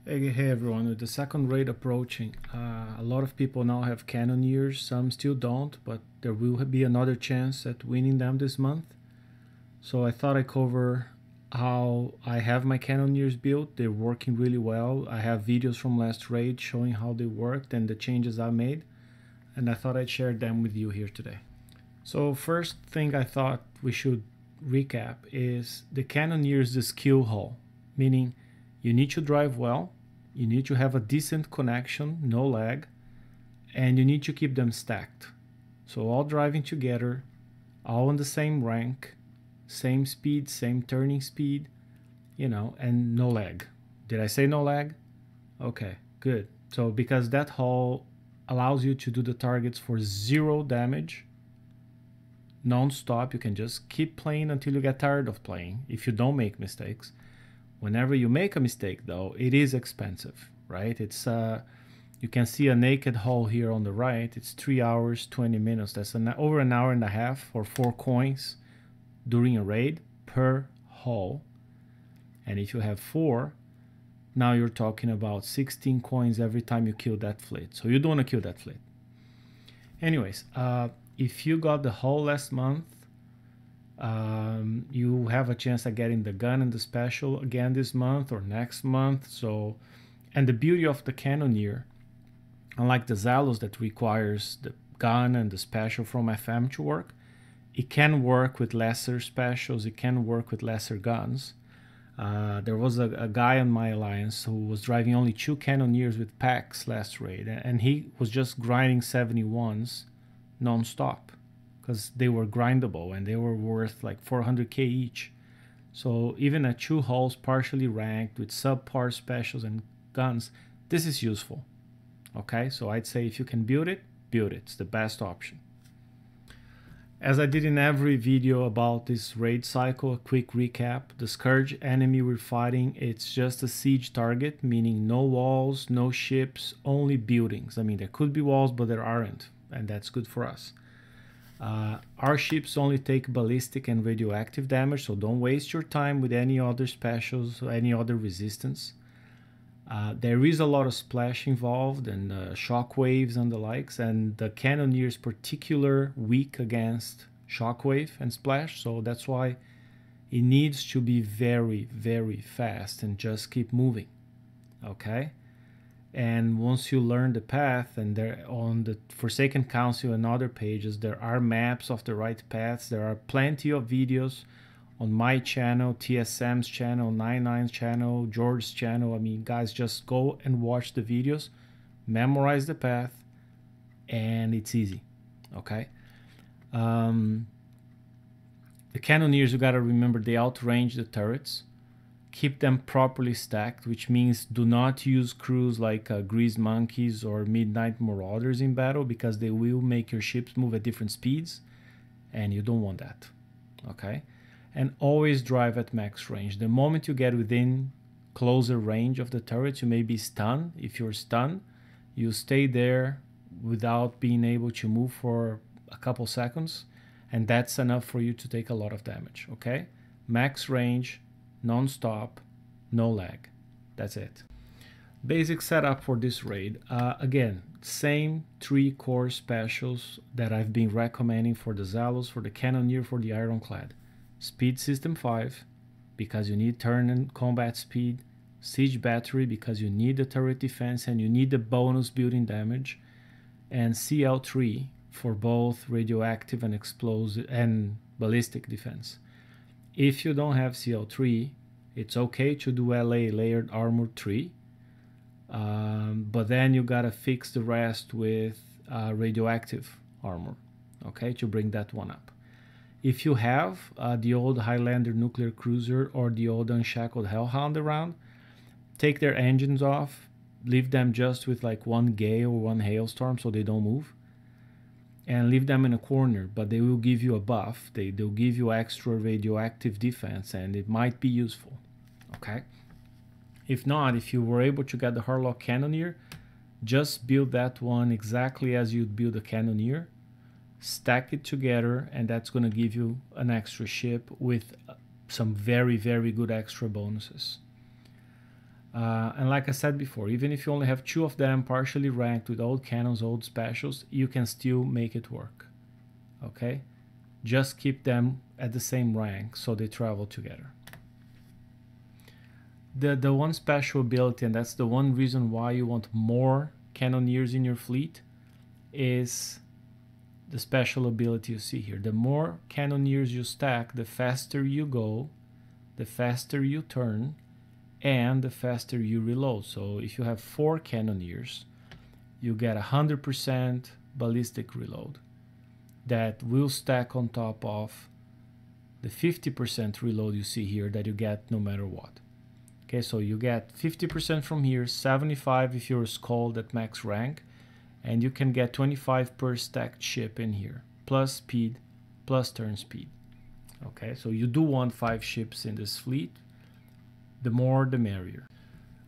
Hey everyone, with the second raid approaching, a lot of people now have Cannoneers, some still don't, but there will be another chance at winning them this month. So I thought I'd cover how I have my Cannoneers built. They're working really well. I have videos from last raid showing how they worked and the changes I made, and I thought I'd share them with you here today. So first thing I thought we should recap is the Cannoneers the skill hall, meaning you need to drive well, you need to have a decent connection, no lag, and you need to keep them stacked. So all driving together, all on the same rank, same speed, same turning speed, and no lag. Did I say no lag? Okay, good. So because that hall allows you to do the targets for 0 damage, non-stop, you can just keep playing until you get tired of playing if you don't make mistakes. Whenever you make a mistake, though, it is expensive, right? It's you can see a naked haul here on the right. It's 3 hours, 20 minutes. That's over an hour and a half for 4 coins during a raid per haul. And if you have 4, now you're talking about 16 coins every time you kill that fleet. So you don't want to kill that fleet. Anyways, if you got the haul last month, you have a chance at getting the gun and the special again this month or next month. So, and the beauty of the Cannoneer, unlike the Zalos that requires the gun and the special from FM to work, it can work with lesser specials, it can work with lesser guns. There was a guy on my alliance who was driving only 2 Cannoneers with packs last raid, and he was just grinding 71s non-stop, because they were grindable and they were worth like 400k each. So even at 2 hulls partially ranked with subpar specials and guns, this is useful. Okay, so I'd say if you can build it, build it. It's the best option. As I did in every video about this raid cycle, a quick recap. The Scourge enemy we're fighting, it's just a siege target, meaning no walls, no ships, only buildings. I mean, there could be walls, but there aren't, and that's good for us. Our ships only take ballistic and radioactive damage, so don't waste your time with any other specials or any other resistance. There is a lot of splash involved and shockwaves and the likes, and the Cannoneer is particularly weak against shockwave and splash, so that's why it needs to be very, very fast and just keep moving. Okay? And once you learn the path, and there on the Forsaken Council and other pages, there are maps of the right paths. There are plenty of videos on my channel, TSM's channel, 99's channel, George's channel. I mean, guys, just go and watch the videos, memorize the path, and it's easy. Okay? The Cannoneers, you gotta remember, they outrange the turrets. Keep them properly stacked, which means do not use crews like Grease Monkeys or Midnight Marauders in battle, because they will make your ships move at different speeds, and you don't want that. Okay? And always drive at max range. The moment you get within closer range of the turret, you may be stunned. If you're stunned, you stay there without being able to move for a couple seconds, and that's enough for you to take a lot of damage. Okay? Max range, non-stop, no lag. That's it. Basic setup for this raid. Again, same 3 core specials that I've been recommending for the Zalos, for the Cannoneer, for the Ironclad. Speed System 5, because you need turn and combat speed. Siege Battery, because you need the turret defense and you need the bonus building damage. And CL3 for both radioactive and explosive and ballistic defense. If you don't have CL3, it's okay to do LA Layered Armor 3, but then you gotta fix the rest with radioactive armor, okay, to bring that one up. If you have the old Highlander Nuclear Cruiser or the old Unshackled Hellhound around, take their engines off, leave them just with like 1 gale or 1 hailstorm so they don't move, and leave them in a corner, but they will give you a buff. They'll give you extra radioactive defense, and it might be useful. Okay? If not, if you were able to get the Harlock Cannoneer, just build that one exactly as you'd build a Cannoneer, stack it together, and that's going to give you an extra ship with some very, very good extra bonuses. And like I said before, even if you only have 2 of them partially ranked with old cannons, old specials, you can still make it work. Okay? Just keep them at the same rank so they travel together. The one special ability, and that's the one reason why you want more Cannoneers in your fleet, is the special ability you see here. The more Cannoneers you stack, the faster you go, the faster you turn, and the faster you reload. So if you have 4 Cannoneers, you get 100% ballistic reload. That will stack on top of the 50% reload you see here that you get no matter what. Okay, so you get 50% from here, 75 if you're a Skull at max rank, and you can get 25 per stacked ship in here, plus speed, plus turn speed. Okay, so you do want 5 ships in this fleet. The more, the merrier.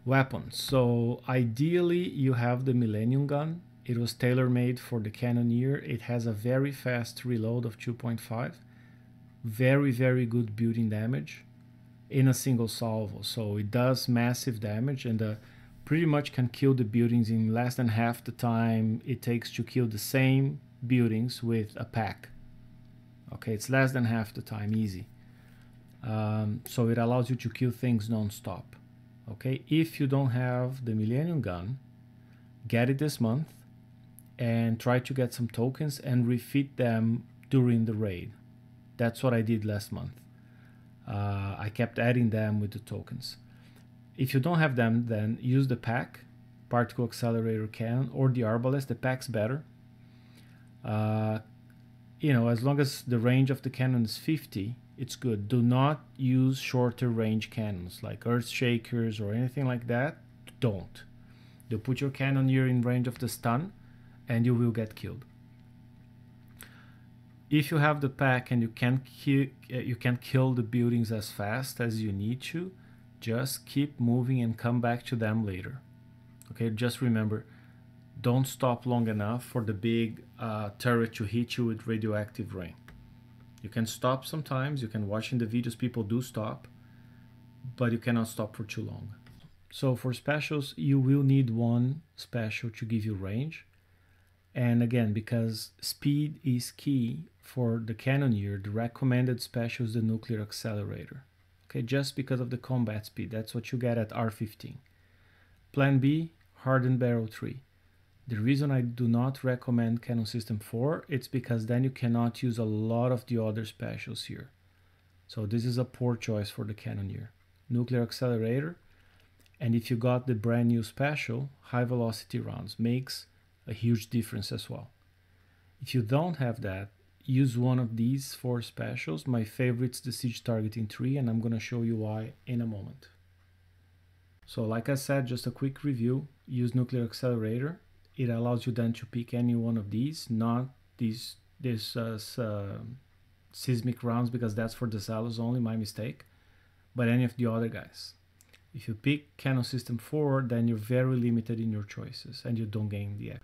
Weapons. So ideally, you have the Millennium Gun. It was tailor-made for the Cannoneer. It has a very fast reload of 2.5. Very, very good building damage in a single salvo. So it does massive damage and pretty much can kill the buildings in less than half the time it takes to kill the same buildings with a pack. Okay, it's less than half the time, easy. So it allows you to kill things non-stop. Okay, if you don't have the Millennium Gun, get it this month and try to get some tokens and refit them during the raid. That's what I did last month. I kept adding them with the tokens. If you don't have them, then use the pack, Particle Accelerator Cannon, or the Arbalest. The pack's better. You know, as long as the range of the cannon is 50, it's good. Do not use shorter range cannons like Earth Shakers or anything like that. Don't. They'll put your Cannoneer in range of the stun and you will get killed. If you have the pack and you can't kill the buildings as fast as you need to, just keep moving and come back to them later. Okay, just remember, don't stop long enough for the big turret to hit you with radioactive rain. You can stop sometimes, you can watch in the videos, people do stop, but you cannot stop for too long. So for specials, you will need one special to give you range. And again, because speed is key for the Cannoneer, the recommended special is the Nuclear Accelerator. Okay, just because of the combat speed, that's what you get at R15. Plan B, Hardened Barrel 3. The reason I do not recommend Cannon System 4, it's because then you cannot use a lot of the other specials here. So this is a poor choice for the Cannoneer. Nuclear Accelerator, and if you got the brand new special, High Velocity Rounds, makes a huge difference as well. If you don't have that, use one of these 4 specials. My favorite's the Siege Targeting 3, and I'm going to show you why in a moment. So like I said, just a quick review, use Nuclear Accelerator. It allows you then to pick any one of these, not these seismic rounds, because that's for the Zalos only, my mistake, but any of the other guys. If you pick Cannon System 4, then you're very limited in your choices and you don't gain the X.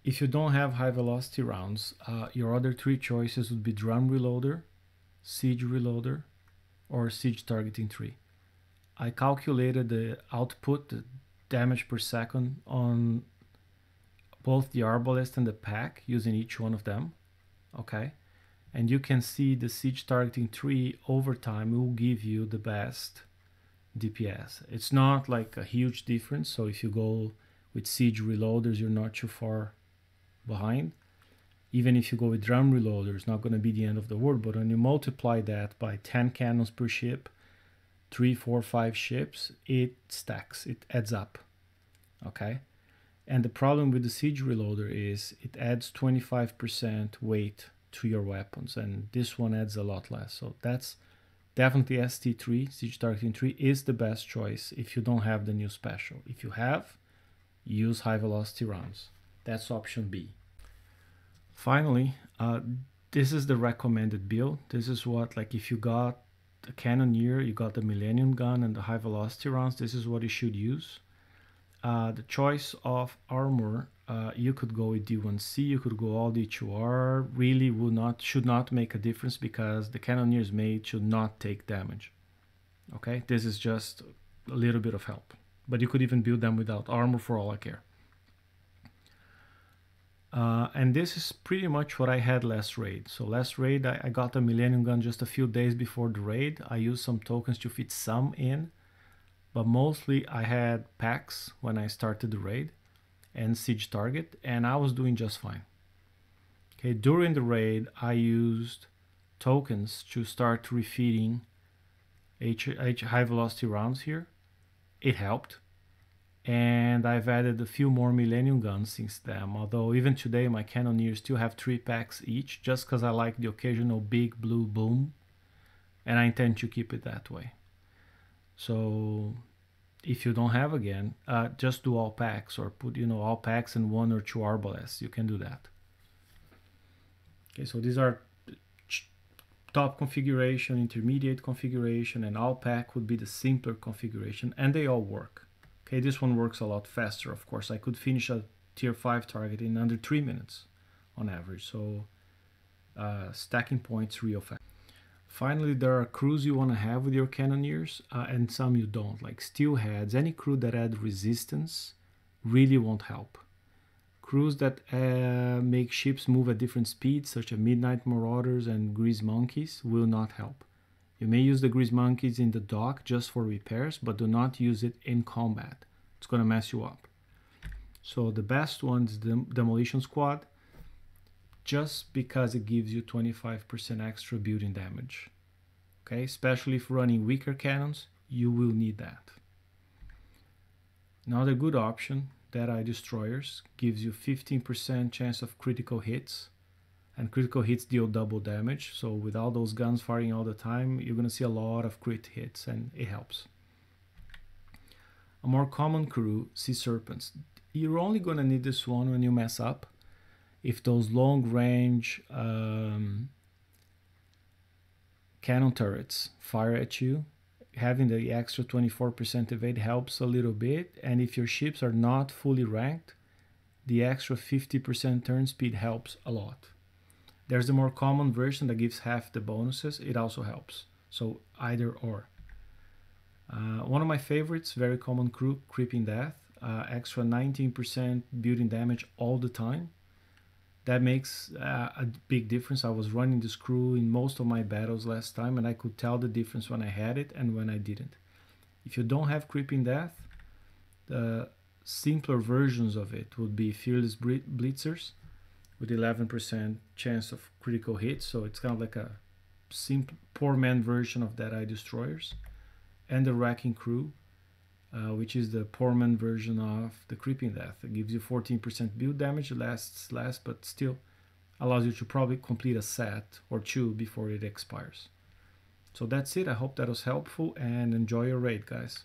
If you don't have high velocity rounds, your other 3 choices would be Drum Reloader, Siege Reloader, or Siege Targeting 3. I calculated the output, the damage per second on both the Arbalest and the pack using each one of them. Okay, and you can see the Siege Targeting 3 over time will give you the best DPS. It's not like a huge difference, so if you go with Siege Reloaders, you're not too far behind. Even if you go with Drum Reloader, it's not going to be the end of the world, but when you multiply that by 10 cannons per ship, 3, 4, 5 ships, it stacks, it adds up. Okay, and the problem with the Siege Reloader is it adds 25% weight to your weapons, and this one adds a lot less. So that's definitely ST3, Siege Targeting 3, is the best choice if you don't have the new special. If you have, use high velocity rounds. That's option B. Finally, this is the recommended build. This is what, like if you got the Cannoneer, you got the Millennium Gun and the high velocity rounds, this is what you should use. The choice of armor, you could go with D1C, you could go all D2R, really should not make a difference because the Cannoneer's made should not take damage. Okay, this is just a little bit of help. But you could even build them without armor for all I care. And this is pretty much what I had last raid. So last raid, I got a Millennium Gun just a few days before the raid. I used some tokens to fit some in, but mostly I had packs when I started the raid and siege target, and I was doing just fine. Okay, during the raid, I used tokens to start refeeding high velocity rounds here. It helped. And I've added a few more Millennium Guns since then, although even today my Cannoneers still have 3 packs each, just because I like the occasional big blue boom, and I intend to keep it that way. So if you don't have, again, just do all packs, or put all packs and 1 or 2 arbalests. You can do that. Okay, so these are top configuration, intermediate configuration, and all pack would be the simpler configuration, and they all work. Okay, this one works a lot faster, of course. I could finish a tier 5 target in under 3 minutes on average, so stacking points real fast. Finally, there are crews you want to have with your Cannoneers, and some you don't, like Steelheads. Any crew that add resistance really won't help. Crews that make ships move at different speeds, such as Midnight Marauders and Grease Monkeys, will not help. You may use the Grease Monkeys in the dock just for repairs, but do not use it in combat. It's going to mess you up. So the best one is the Demolition Squad, just because it gives you 25% extra building damage. Okay, especially if running weaker cannons, you will need that. Another good option, Deadeye Destroyers, gives you 15% chance of critical hits. And critical hits deal double damage, so with all those guns firing all the time, you're going to see a lot of crit hits, and it helps. A more common crew, Sea Serpents. You're only going to need this one when you mess up. If those long range cannon turrets fire at you, having the extra 24% evade helps a little bit, and if your ships are not fully ranked, the extra 50% turn speed helps a lot. There's the more common version that gives half the bonuses. It also helps. So either or. One of my favorites, very common crew, Creeping Death. Extra 19% building damage all the time. That makes a big difference. I was running this crew in most of my battles last time, and I could tell the difference when I had it and when I didn't. If you don't have Creeping Death, the simpler versions of it would be Fearless Blitzers, with 11% chance of critical hits, so it's kind of like a simple poor man version of Deadeye Destroyers, and the Wrecking Crew, which is the poor man version of the Creeping Death. It gives you 14% build damage, lasts less, but still allows you to probably complete a set or 2 before it expires. So that's it. I hope that was helpful, and enjoy your raid, guys.